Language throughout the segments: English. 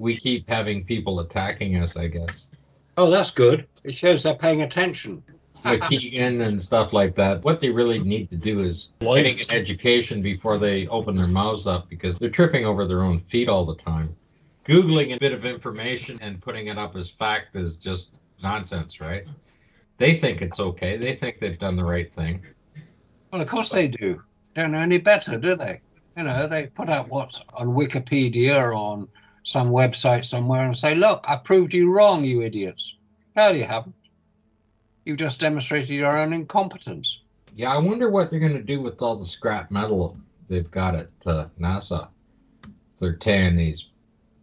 we keep having people attacking us, I guess. Oh, that's good. It shows they're paying attention. McKeegan and stuff like that. What they really need to do is getting an education before they open their mouths up, because they're tripping over their own feet all the time. Googling a bit of information and putting it up as fact is just nonsense, right? They think it's okay. They think they've done the right thing. Well, of course they do. Don't know any better, do they? You know, they put out what's on Wikipedia or on some website somewhere and say, look, I proved you wrong, you idiots. No, you haven't. You've just demonstrated your own incompetence. Yeah, I wonder what they're going to do with all the scrap metal they've got at NASA. They're tearing these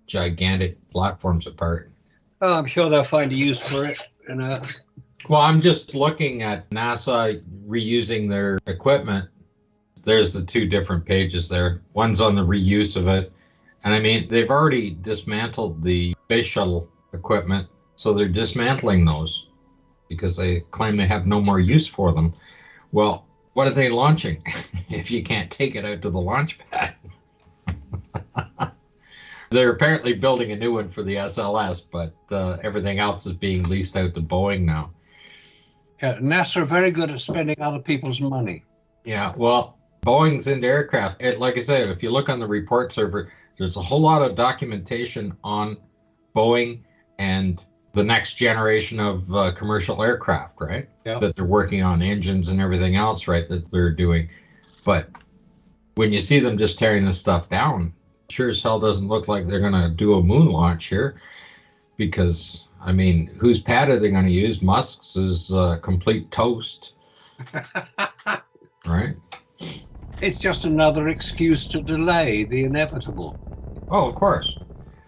gigantic platforms apart. Oh, I'm sure they'll find a use for it. You know. Well, I'm just looking at NASA reusing their equipment. There's the two different pages there. One's on the reuse of it. And I mean, they've already dismantled the space shuttle equipment, so they're dismantling those because they claim they have no more use for them. Well, what are they launching if you can't take it out to the launch pad? They're apparently building a new one for the SLS, but everything else is being leased out to Boeing now. Yeah, NASA are very good at spending other people's money. Yeah, well, Boeing's into aircraft. Like I said, if you look on the report server, there's a whole lot of documentation on Boeing and the next generation of commercial aircraft, right? Yeah. That they're working on engines and everything else, right, that they're doing. But when you see them just tearing this stuff down, sure as hell doesn't look like they're going to do a moon launch here, because, I mean, whose pad are they going to use? Musk's is complete toast, right? It's just another excuse to delay the inevitable. Oh, of course.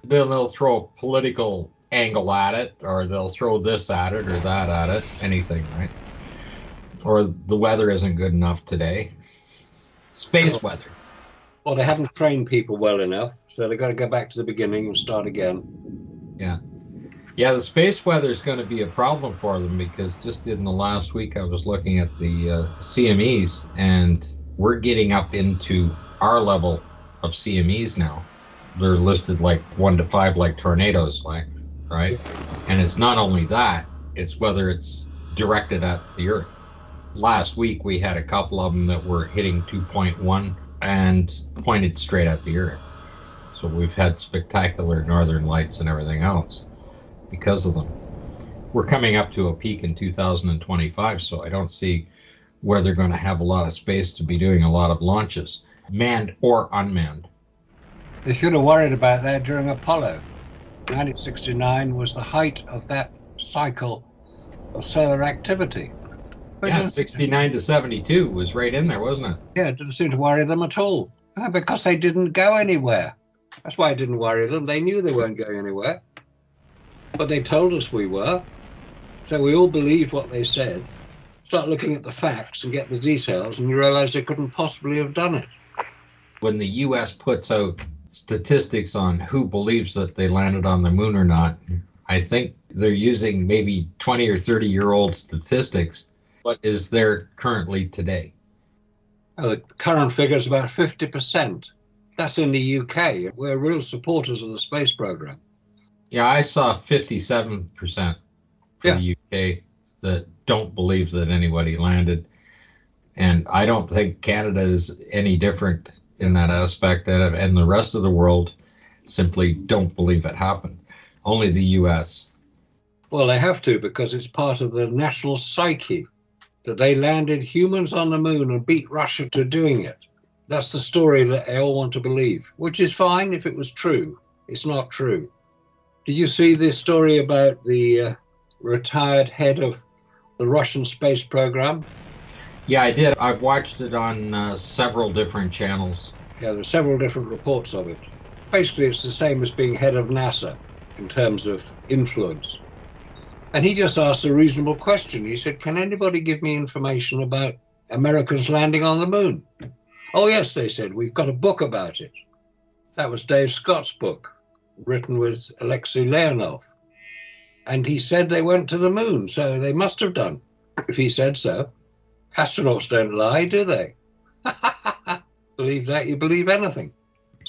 They'll throw a political angle at it, or they'll throw this at it or that at it, anything, right? Or the weather isn't good enough today. Space weather. Well, they haven't trained people well enough, so they've got to go back to the beginning and start again. Yeah. Yeah, the space weather is going to be a problem for them, because just in the last week I was looking at the CMEs, and we're getting up into our level of CMEs now. They're listed like 1 to 5, like tornadoes, like, right? And it's not only that, it's whether it's directed at the Earth. Last week we had a couple of them that were hitting 2.1 and pointed straight at the Earth. So we've had spectacular northern lights and everything else because of them. We're coming up to a peak in 2025, so I don't see where they're going to have a lot of space to be doing a lot of launches, manned or unmanned. They should have worried about that during Apollo. 1969 was the height of that cycle of solar activity. Yeah, 69 to 72 was right in there, wasn't it? Yeah, it didn't seem to worry them at all. Because they didn't go anywhere. That's why it didn't worry them. They knew they weren't going anywhere. But they told us we were. So we all believed what they said. Start looking at the facts and get the details, and you realize they couldn't possibly have done it. When the U.S. puts out statistics on who believes that they landed on the moon or not, I think they're using maybe 20 or 30-year-old statistics. What is there currently today? The current figure is about 50%. That's in the UK. We're real supporters of the space program. Yeah, I saw 57% for the UK that don't believe that anybody landed. And I don't think Canada is any different in that aspect. And the rest of the world simply don't believe it happened. Only the US. Well, they have to, because it's part of the national psyche that they landed humans on the moon and beat Russia to doing it. That's the story that they all want to believe, which is fine if it was true. It's not true. Did you see this story about the retired head of the Russian space program? Yeah, I did. I've watched it on several different channels. Yeah, there's several different reports of it. Basically, it's the same as being head of NASA in terms of influence. And he just asked a reasonable question. He said, can anybody give me information about Americans landing on the moon? Oh, yes, they said, we've got a book about it. That was Dave Scott's book, written with Alexei Leonov. And he said they went to the moon, so they must have done, if he said so. Astronauts don't lie, do they? Believe that, you believe anything.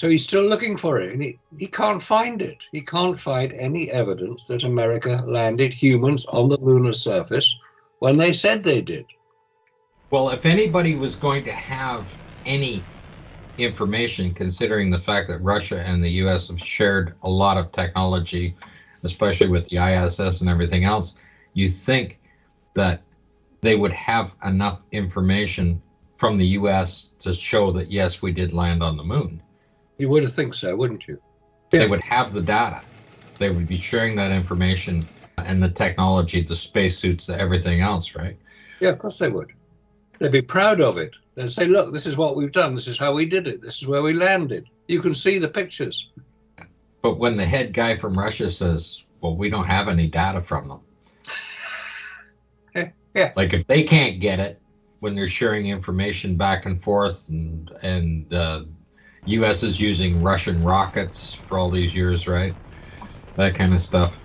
So he's still looking for it, and he can't find it. He can't find any evidence that America landed humans on the lunar surface when they said they did. Well, if anybody was going to have any information, considering the fact that Russia and the US have shared a lot of technology, especially with the ISS and everything else, you think that they would have enough information from the US to show that, yes, we did land on the moon. You would think so, wouldn't you? They would have the data. They would be sharing that information and the technology, the spacesuits, everything else, right? Yeah, of course they would. They'd be proud of it. They'd say, look, this is what we've done. This is how we did it. This is where we landed. You can see the pictures. But when the head guy from Russia says, well, we don't have any data from them. Yeah. Like if they can't get it when they're sharing information back and forth and US is using Russian rockets for all these years, right? That kind of stuff.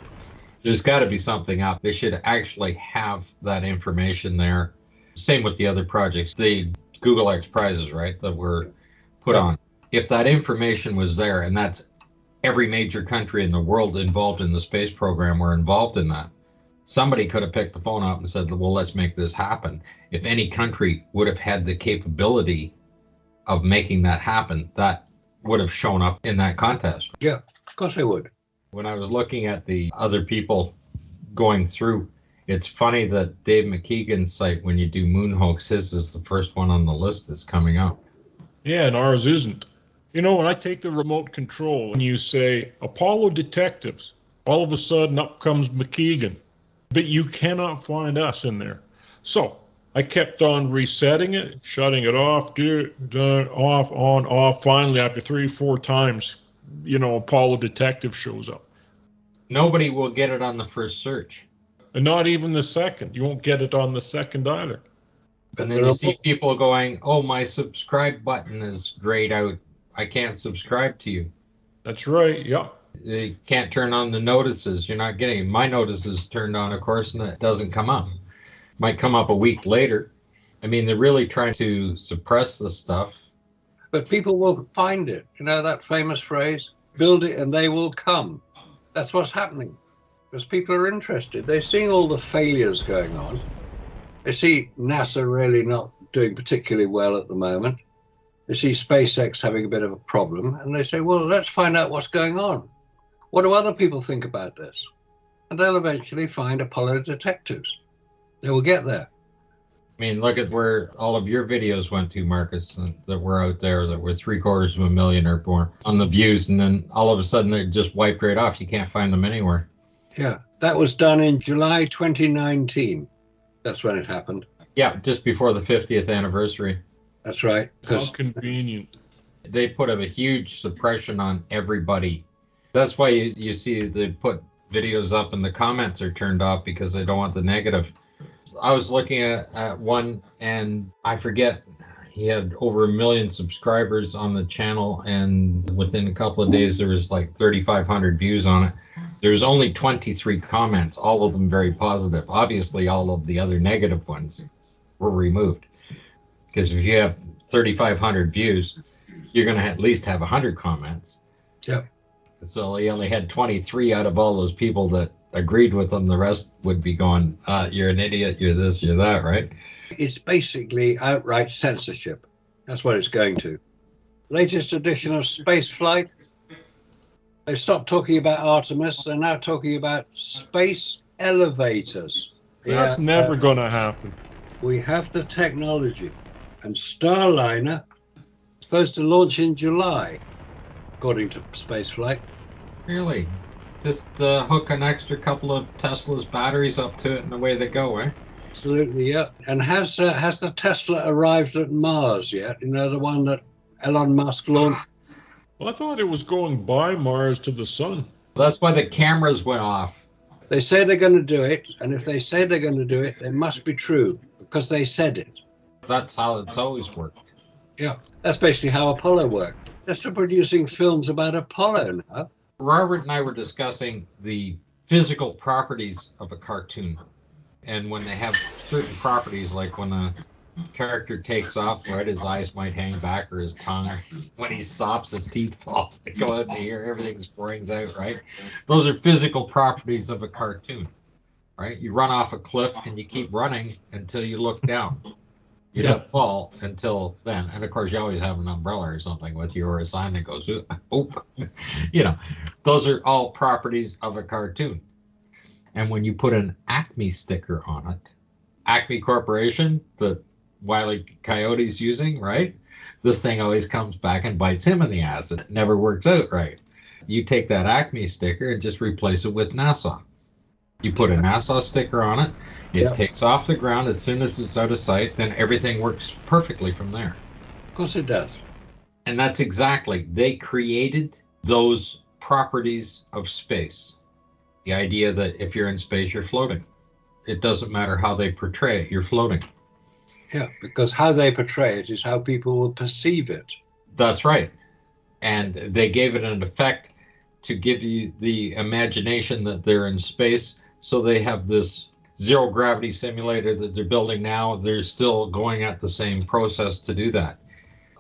There's got to be something up. They should actually have that information there. Same with the other projects, the Google X prizes, right, that were put on. If that information was there, and that's every major country in the world involved in the space program were involved in that, somebody could have picked the phone up and said, well, let's make this happen. If any country would have had the capability of making that happen, that would have shown up in that contest. Yeah, of course they would. When I was looking at the other people going through, it's funny that Dave McKeegan's site, when you do Moon Hoax, his is the first one on the list that's coming up. Yeah, and ours isn't. You know, when I take the remote control and you say, Apollo detectives, all of a sudden up comes McKeegan. But you cannot find us in there. So I kept on resetting it, shutting it off, off, on, off. Finally, after 3-4 times, you know, Apollo detective shows up. Nobody will get it on the first search. And not even the second. You won't get it on the second either. And then you see people going, oh, my subscribe button is grayed out. I can't subscribe to you. That's right, yeah. They can't turn on the notices. You're not getting my notices turned on, of course, and it doesn't come up. Might come up a week later. I mean, they're really trying to suppress the stuff. But people will find it. You know that famous phrase, build it and they will come. That's what's happening. Because people are interested. They're seeing all the failures going on. They see NASA really not doing particularly well at the moment. They see SpaceX having a bit of a problem. And they say, well, let's find out what's going on. What do other people think about this? And they'll eventually find Apollo detectives. They will get there. I mean, look at where all of your videos went to, Marcus, that were out there, that were 750,000 or more on the views. And then all of a sudden they just wiped right off. You can't find them anywhere. Yeah, that was done in July 2019. That's when it happened. Yeah, just before the 50th anniversary. That's right. How convenient. They put a huge suppression on everybody. That's why you see they put videos up and the comments are turned off because they don't want the negative. I was looking at one and I forget, he had over 1 million subscribers on the channel, and within a couple of days there was like 3,500 views on it. There's only 23 comments, all of them very positive. Obviously, all of the other negative ones were removed. Because if you have 3,500 views, you're going to at least have 100 comments. Yep. So he only had 23 out of all those people that agreed with him. The rest would be going, you're an idiot, you're this, you're that, right? It's basically outright censorship. That's what it's going to. Latest edition of space flight. They stopped talking about Artemis. They're now talking about space elevators. That's never going to happen. We have the technology. And Starliner is supposed to launch in July, according to spaceflight. Really? Just hook an extra couple of Tesla's batteries up to it and away they go, eh? Absolutely, yeah. And has the Tesla arrived at Mars yet? You know, the one that Elon Musk launched? Well, I thought it was going by Mars to the sun. That's why the cameras went off. They say they're going to do it, and if they say they're going to do it, it must be true, because they said it. That's how it's always worked. Yeah, that's basically how Apollo worked. They're still producing films about Apollo now. Robert and I were discussing the physical properties of a cartoon. And when they have certain properties, like when a character takes off, right, his eyes might hang back or his tongue. When he stops, his teeth fall, they go out in the air, everything springs out, right? Those are physical properties of a cartoon, right? You run off a cliff and you keep running until you look down. You don't fall until then. And of course, you always have an umbrella or something with you, or a sign that goes, oop. Those are all properties of a cartoon. And when you put an Acme sticker on it, Acme Corporation, the Wile E. Coyote's using, right? This thing always comes back and bites him in the ass. It never works out right. You take that Acme sticker and just replace it with NASA. You put a NASA sticker on it, it takes off the ground as soon as it's out of sight, then everything works perfectly from there. Of course it does. And that's exactly, they created those properties of space. The idea that if you're in space, you're floating. It doesn't matter how they portray it, you're floating. Yeah, because how they portray it is how people will perceive it. That's right. And they gave it an effect to give you the imagination that they're in space. So they have this zero gravity simulator that they're building now. They're still going at the same process to do that.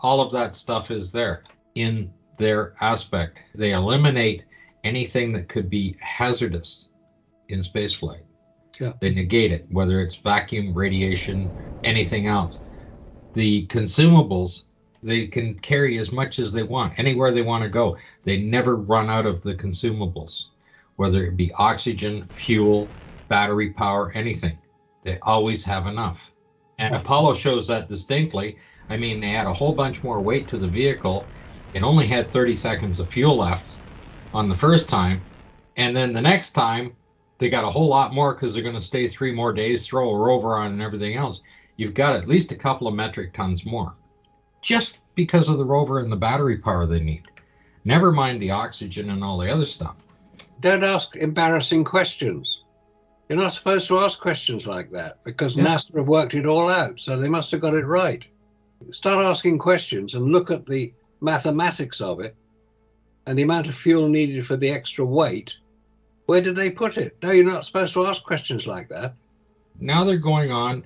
All of that stuff is there in their aspect. They eliminate anything that could be hazardous in spaceflight. Yeah. They negate it, whether it's vacuum, radiation, anything else. The consumables, they can carry as much as they want, anywhere they want to go. They never run out of the consumables, whether it be oxygen, fuel, battery power, anything. They always have enough. And Apollo shows that distinctly. I mean, they had a whole bunch more weight to the vehicle. It only had 30 seconds of fuel left on the first time. And then the next time, they got a whole lot more because they're going to stay 3 more days, throw a rover on and everything else. You've got at least a couple of metric tons more, just because of the rover and the battery power they need. Never mind the oxygen and all the other stuff. Don't ask embarrassing questions. You're not supposed to ask questions like that because NASA have worked it all out, so they must have got it right. Start asking questions and look at the mathematics of it and the amount of fuel needed for the extra weight. Where did they put it? No, you're not supposed to ask questions like that. Now they're going on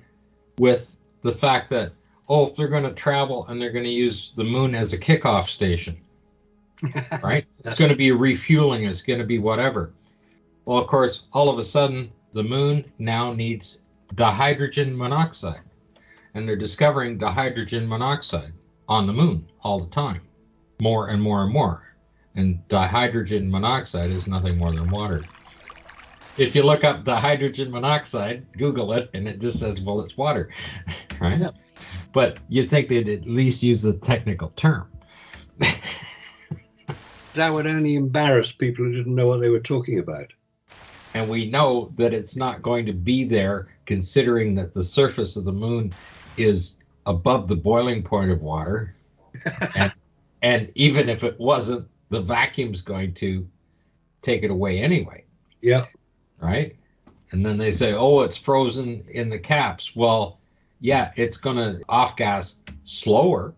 with the fact that, if they're going to travel and they're going to use the moon as a kickoff station, right? It's going to be refueling, it's going to be whatever. Well, of course, all of a sudden, the moon now needs dihydrogen monoxide. And they're discovering dihydrogen monoxide on the moon all the time, more and more and more. And dihydrogen monoxide is nothing more than water. If you look up dihydrogen monoxide, Google it, and it just says, well, it's water, right? Yeah. But you'd think they'd at least use the technical term. That would only embarrass people who didn't know what they were talking about. And we know that it's not going to be there, considering that the surface of the moon is above the boiling point of water. And even if it wasn't, the vacuum's going to take it away anyway. Yeah. Right? And then they say, it's frozen in the caps. Well, yeah, it's going to off-gas slower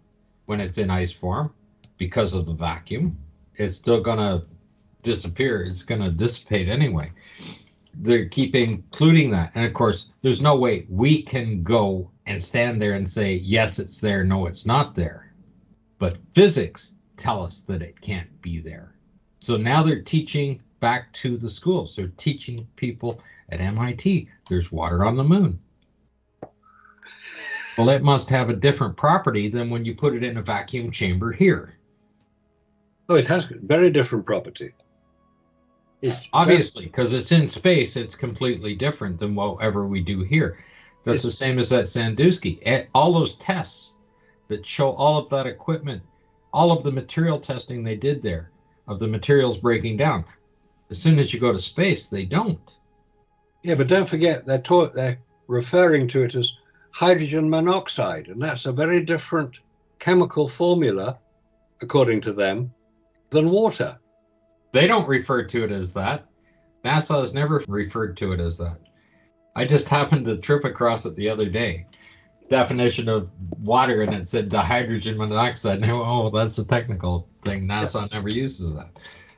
when it's in ice form because of the vacuum. It's still going to disappear. It's going to dissipate anyway. They keep including that. And of course, there's no way we can go and stand there and say, yes, it's there. No, it's not there. But physics tell us that it can't be there. So now they're teaching back to the schools. They're teaching people at MIT, there's water on the moon. Well, it must have a different property than when you put it in a vacuum chamber here. Oh, it has very different property. It's obviously, because it's in space, it's completely different than whatever we do here. That's the same as that Sandusky. All those tests that show all of that equipment, all of the material testing they did there, of the materials breaking down. As soon as you go to space, they don't. Yeah, but don't forget, they're referring to it as hydrogen monoxide, and that's a very different chemical formula, according to them, than water. They don't refer to it as that. NASA has never referred to it as that. I just happened to trip across it the other day. Definition of water, and it said dihydrogen monoxide. And I went, that's a technical thing. NASA never uses that.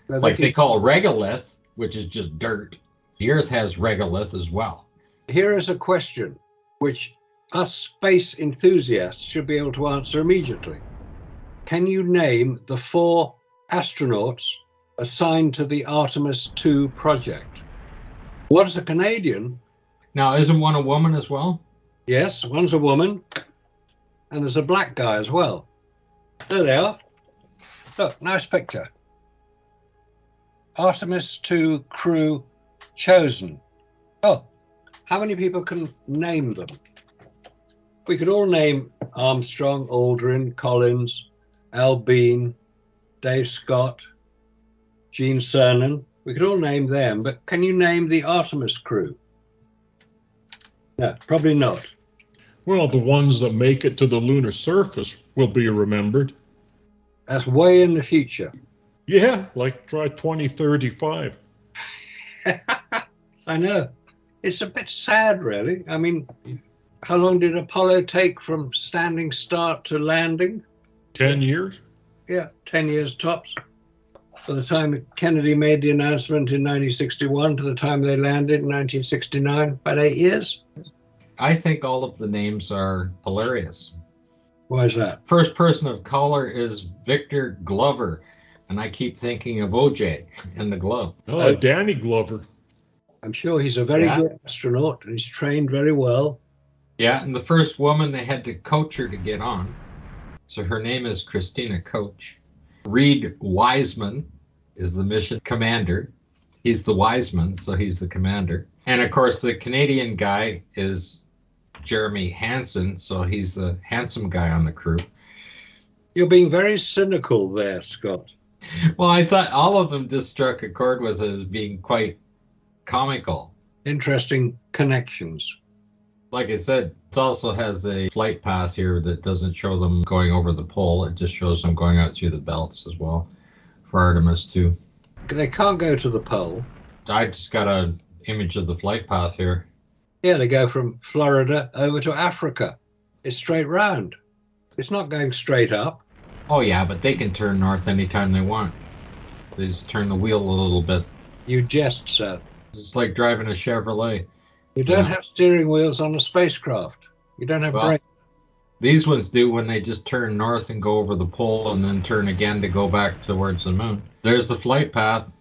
Like they call regolith, which is just dirt. The Earth has regolith as well. Here is a question which us space enthusiasts should be able to answer immediately. Can you name the 4 astronauts assigned to the Artemis 2 project? One's a Canadian. Now, isn't one a woman as well? Yes, one's a woman. And there's a black guy as well. There they are. Look, nice picture. Artemis 2 crew chosen. Oh, how many people can name them? We could all name Armstrong, Aldrin, Collins, Al Bean, Dave Scott, Gene Cernan. We could all name them, but can you name the Artemis crew? No, probably not. Well, the ones that make it to the lunar surface will be remembered. That's way in the future. Yeah, like try 2035. I know. It's a bit sad, really. I mean, how long did Apollo take from standing start to landing? 10 years? Yeah, 10 years tops. For the time Kennedy made the announcement in 1961 to the time they landed in 1969, about 8 years. I think all of the names are hilarious. Why is that? First person of color is Victor Glover, and I keep thinking of OJ and the glove. Oh, Danny Glover. I'm sure he's a very good astronaut and he's trained very well. Yeah, and the first woman, they had to coach her to get on. So her name is Christina Koch. Reed Wiseman is the mission commander. He's the Wiseman, so he's the commander. And of course, the Canadian guy is Jeremy Hansen, so he's the handsome guy on the crew. You're being very cynical there, Scott. Well, I thought all of them just struck a chord with it as being quite comical. Interesting connections. Like I said, it also has a flight path here that doesn't show them going over the pole. It just shows them going out through the belts as well for Artemis 2. They can't go to the pole. I just got an image of the flight path here. Yeah, they go from Florida over to Africa. It's straight round. It's not going straight up. Oh, yeah, but they can turn north anytime they want. They just turn the wheel a little bit. You jest, sir. It's like driving a Chevrolet. You don't have steering wheels on a spacecraft. You don't have brakes. These ones do when they just turn north and go over the pole and then turn again to go back towards the moon. There's the flight path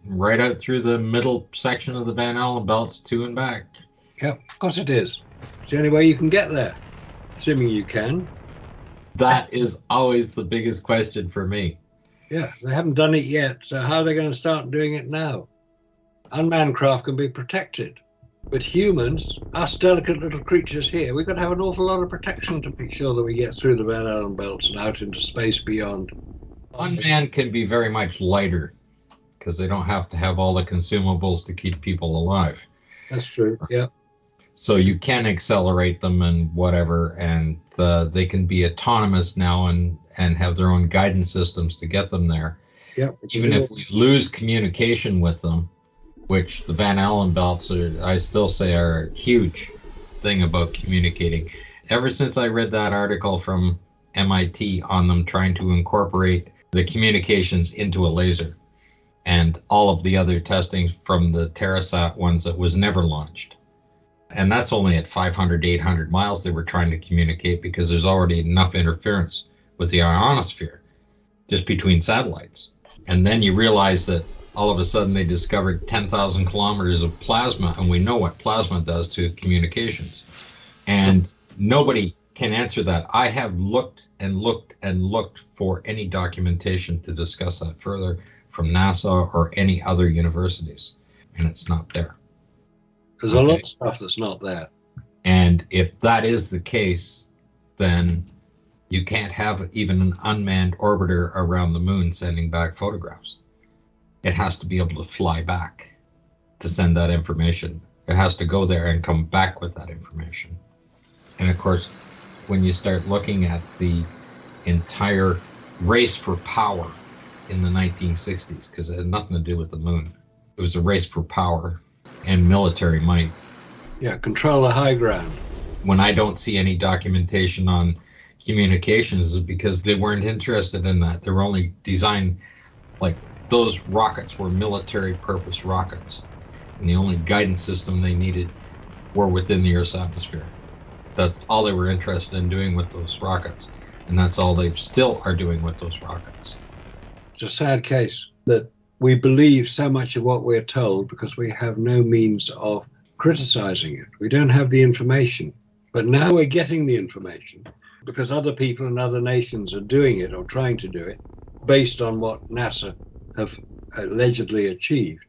right out through the middle section of the Van Allen belts to and back. Yep, of course it is. It's the only way you can get there, assuming you can. That is always the biggest question for me. Yeah, they haven't done it yet, so how are they going to start doing it now? Unmanned craft can be protected. But humans, us delicate little creatures here, we've got to have an awful lot of protection to make sure that we get through the Van Allen belts and out into space beyond. Unmanned can be very much lighter because they don't have to have all the consumables to keep people alive. That's true, yeah. So you can accelerate them and whatever, and they can be autonomous now and have their own guidance systems to get them there. Yep. Even if we lose communication with them, which the Van Allen belts are, I still say, are a huge thing about communicating. Ever since I read that article from MIT on them trying to incorporate the communications into a laser and all of the other testing from the Terrasat ones that was never launched. And that's only at 500, 800 miles they were trying to communicate because there's already enough interference with the ionosphere just between satellites. And then you realize that all of a sudden they discovered 10,000 kilometers of plasma, and we know what plasma does to communications. And nobody can answer that. I have looked and looked and looked for any documentation to discuss that further from NASA or any other universities, and it's not there. There's a lot of stuff that's not there. And if that is the case, then you can't have even an unmanned orbiter around the moon sending back photographs. It has to be able to fly back to send that information. It has to go there and come back with that information. And of course, when you start looking at the entire race for power in the 1960s, because it had nothing to do with the moon, it was a race for power and military might. Yeah, control the high ground. When I don't see any documentation on communications, it's because they weren't interested in that. They were only designed, like, those rockets were military purpose rockets, and the only guidance system they needed were within the Earth's atmosphere. That's all they were interested in doing with those rockets. And that's all they still are doing with those rockets. It's a sad case that we believe so much of what we're told because we have no means of criticizing it. We don't have the information. But now we're getting the information because other people and other nations are doing it or trying to do it based on what NASA have allegedly achieved.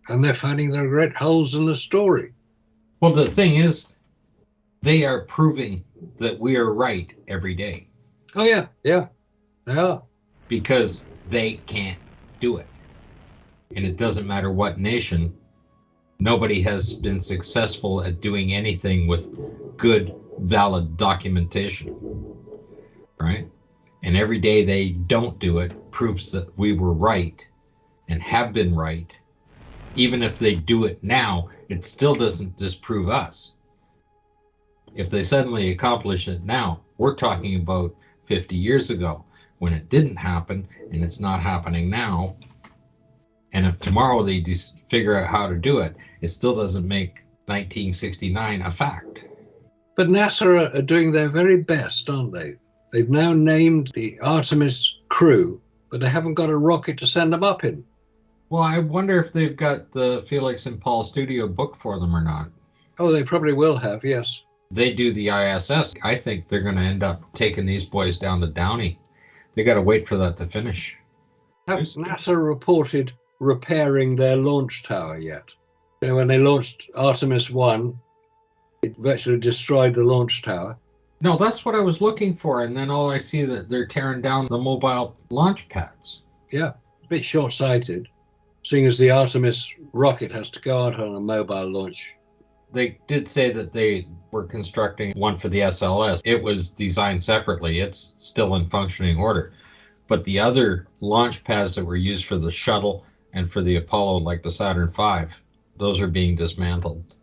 And they're finding the great holes in the story. Well, the thing is, they are proving that we are right every day. Oh, yeah, they are. Because they can't do it. And it doesn't matter what nation, nobody has been successful at doing anything with good, valid documentation, right? And every day they don't do it proves that we were right and have been right. Even if they do it now, it still doesn't disprove us. If they suddenly accomplish it now, we're talking about 50 years ago when it didn't happen and it's not happening now. And if tomorrow they just figure out how to do it, it still doesn't make 1969 a fact. But NASA are doing their very best, aren't they? They've now named the Artemis crew, but they haven't got a rocket to send them up in. Well, I wonder if they've got the Felix and Paul Studio book for them or not. Oh, they probably will have, yes. They do the ISS. I think they're going to end up taking these boys down to Downey. They got to wait for that to finish. Have NASA reported repairing their launch tower yet? You know, when they launched Artemis 1, it virtually destroyed the launch tower. No, that's what I was looking for. And then all I see that they're tearing down the mobile launch pads. Yeah, a bit short-sighted, seeing as the Artemis rocket has to go out on a mobile launch. They did say that they were constructing one for the SLS. It was designed separately. It's still in functioning order. But the other launch pads that were used for the shuttle and for the Apollo, like the Saturn V, those are being dismantled.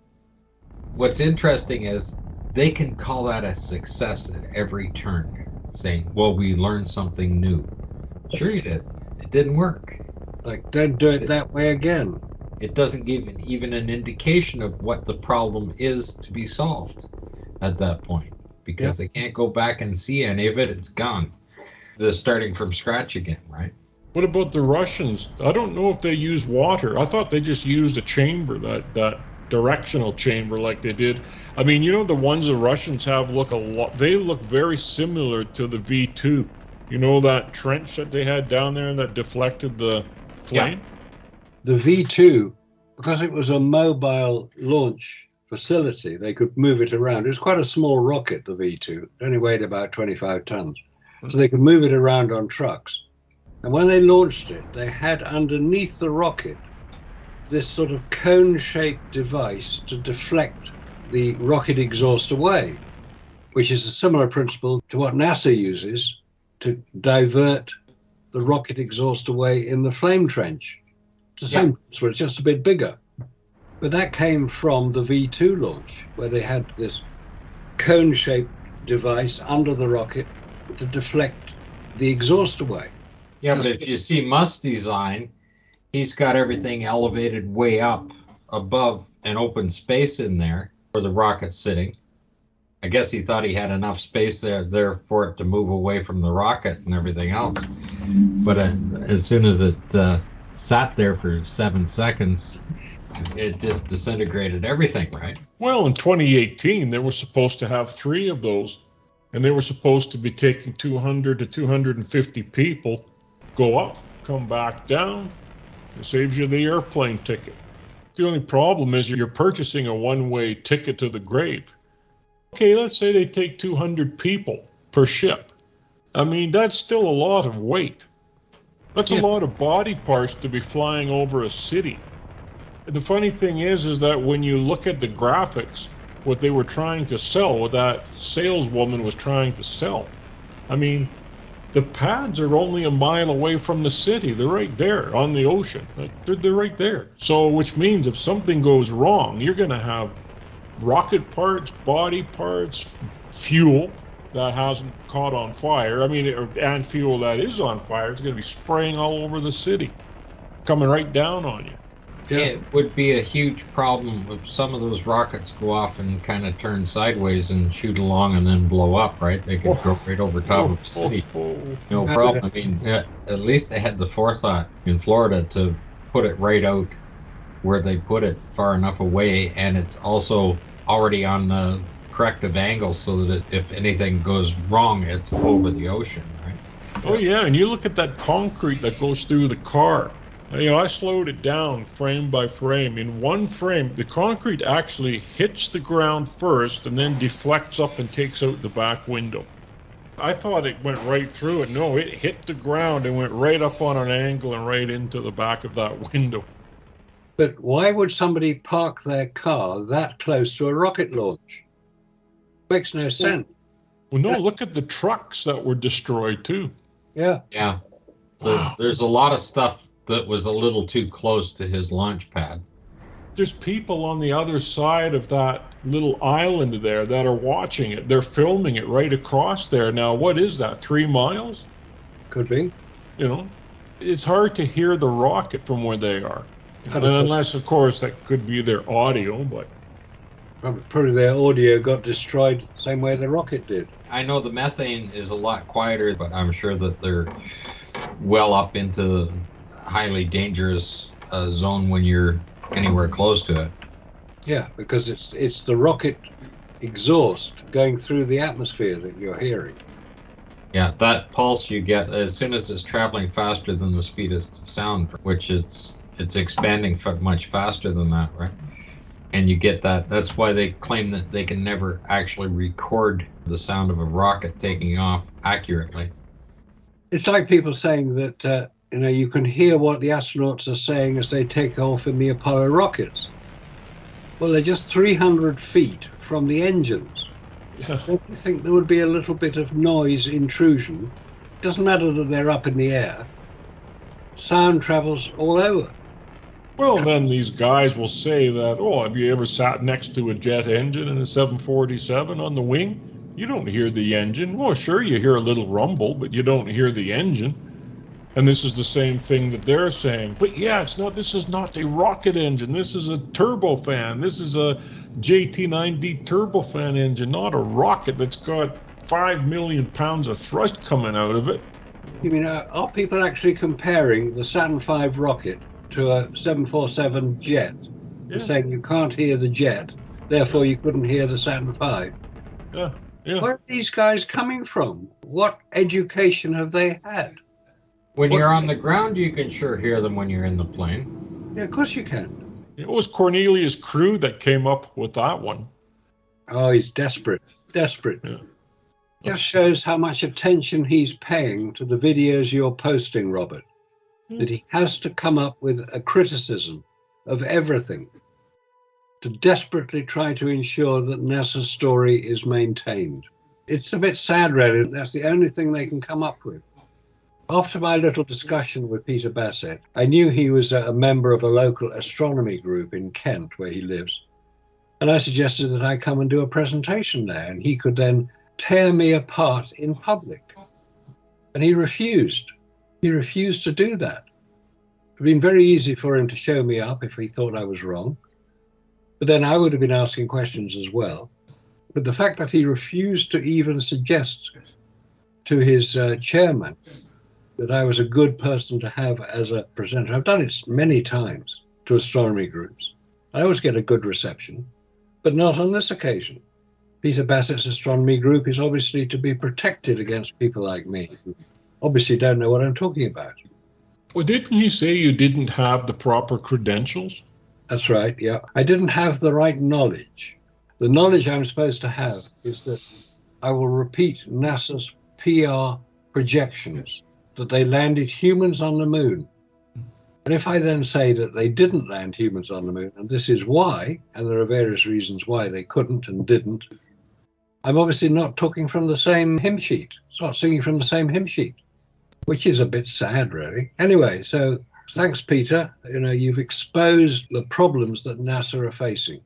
What's interesting is they can call that a success at every turn, saying, well, we learned something new. Sure you did. It didn't work. Like, don't do it that way again. It doesn't give even an indication of what the problem is to be solved at that point, because they can't go back and see any of it. It's gone. They're starting from scratch again, right? What about the Russians? I don't know if they use water. I thought they just used a chamber, that directional chamber like they did. I mean, you know, the ones the Russians have look a lot, they look very similar to the V2. You know, that trench that they had down there and that deflected the flame? Yeah. The V2, because it was a mobile launch facility, they could move it around. It was quite a small rocket, the V2. It only weighed about 25 tons. So they could move it around on trucks. And when they launched it, they had underneath the rocket this sort of cone-shaped device to deflect the rocket exhaust away, which is a similar principle to what NASA uses to divert the rocket exhaust away in the flame trench. It's the same principle, it's just a bit bigger. But that came from the V2 launch, where they had this cone-shaped device under the rocket to deflect the exhaust away. Yeah, but if you see Musk's design, he's got everything elevated way up above an open space in there where the rocket's sitting. I guess he thought he had enough space there for it to move away from the rocket and everything else. But as soon as it sat there for 7 seconds, it just disintegrated everything, right? Well, in 2018, they were supposed to have 3 of those, and they were supposed to be taking 200 to 250 people, go up, come back down. It saves you the airplane ticket. The only problem is you're purchasing a one-way ticket to the grave. Okay, let's say they take 200 people per ship. I mean, that's still a lot of weight. That's a lot of body parts to be flying over a city. The funny thing is that when you look at the graphics, what they were trying to sell, what that saleswoman was trying to sell, I mean, the pads are only a mile away from the city. They're right there on the ocean. They're right there. So, which means if something goes wrong, you're going to have rocket parts, body parts, fuel that hasn't caught on fire. I mean, and fuel that is on fire. It's going to be spraying all over the city, coming right down on you. It would be a huge problem if some of those rockets go off and kind of turn sideways and shoot along and then blow up, right? They could go right over top of the city. No problem. I mean, at least they had the forethought in Florida to put it right out where they put it, far enough away, and it's also already on the corrective angle so that if anything goes wrong, it's over the ocean, right? Oh, yeah, and you look at that concrete that goes through the car. I slowed it down frame by frame. In one frame, the concrete actually hits the ground first and then deflects up and takes out the back window. I thought it went right through it. No, it hit the ground and went right up on an angle and right into the back of that window. But why would somebody park their car that close to a rocket launch? Makes no sense. Well, no, look at the trucks that were destroyed too. Yeah. Yeah. There's a lot of stuff that was a little too close to his launch pad. There's people on the other side of that little island there that are watching it. They're filming it right across there. Now, what is that, 3 miles? Could be. It's hard to hear the rocket from where they are. Unless, of course, that could be their audio, but... Probably their audio got destroyed the same way the rocket did. I know the methane is a lot quieter, but I'm sure that they're well up into the highly dangerous zone when you're anywhere close to it. Yeah, because it's the rocket exhaust going through the atmosphere that you're hearing. Yeah, that pulse you get as soon as it's traveling faster than the speed of sound, which it's expanding much faster than that, right? And you get that. That's why they claim that they can never actually record the sound of a rocket taking off accurately. It's like people saying that you can hear what the astronauts are saying as they take off in the Apollo rockets. Well, they're just 300 feet from the engines. Yeah. Don't you think there would be a little bit of noise intrusion? It doesn't matter that they're up in the air. Sound travels all over. Well, then these guys will say that, have you ever sat next to a jet engine in a 747 on the wing? You don't hear the engine. Well, sure, you hear a little rumble, but you don't hear the engine. And this is the same thing that they're saying. But yeah, this is not a rocket engine. This is a turbofan. This is a JT9D turbofan engine, not a rocket that's got 5 million pounds of thrust coming out of it. You mean, are people actually comparing the Saturn V rocket to a 747 jet? Yeah. They're saying you can't hear the jet, therefore you couldn't hear the Saturn V. Yeah. Where are these guys coming from? What education have they had? When you're on the ground, you can sure hear them when you're in the plane. Yeah, of course you can. It was Cornelius Crew that came up with that one. Oh, he's desperate. Yeah. Just shows how much attention he's paying to the videos you're posting, Robert. That he has to come up with a criticism of everything to desperately try to ensure that NASA's story is maintained. It's a bit sad, really. That's the only thing they can come up with. After my little discussion with Peter Bassett, I knew he was a member of a local astronomy group in Kent, where he lives. And I suggested that I come and do a presentation there, and he could then tear me apart in public. And he refused. He refused to do that. It would have been very easy for him to show me up if he thought I was wrong. But then I would have been asking questions as well. But the fact that he refused to even suggest to his chairman that I was a good person to have as a presenter. I've done it many times to astronomy groups. I always get a good reception, but not on this occasion. Peter Bassett's astronomy group is obviously to be protected against people like me, who obviously don't know what I'm talking about. Well, didn't you say you didn't have the proper credentials? That's right, yeah. I didn't have the right knowledge. The knowledge I'm supposed to have is that I will repeat NASA's PR projections that they landed humans on the moon. And if I then say that they didn't land humans on the moon, and this is why, and there are various reasons why they couldn't and didn't, I'm obviously not talking from the same hymn sheet. It's not singing from the same hymn sheet, which is a bit sad, really. Anyway, so thanks, Peter. You've exposed the problems that NASA are facing.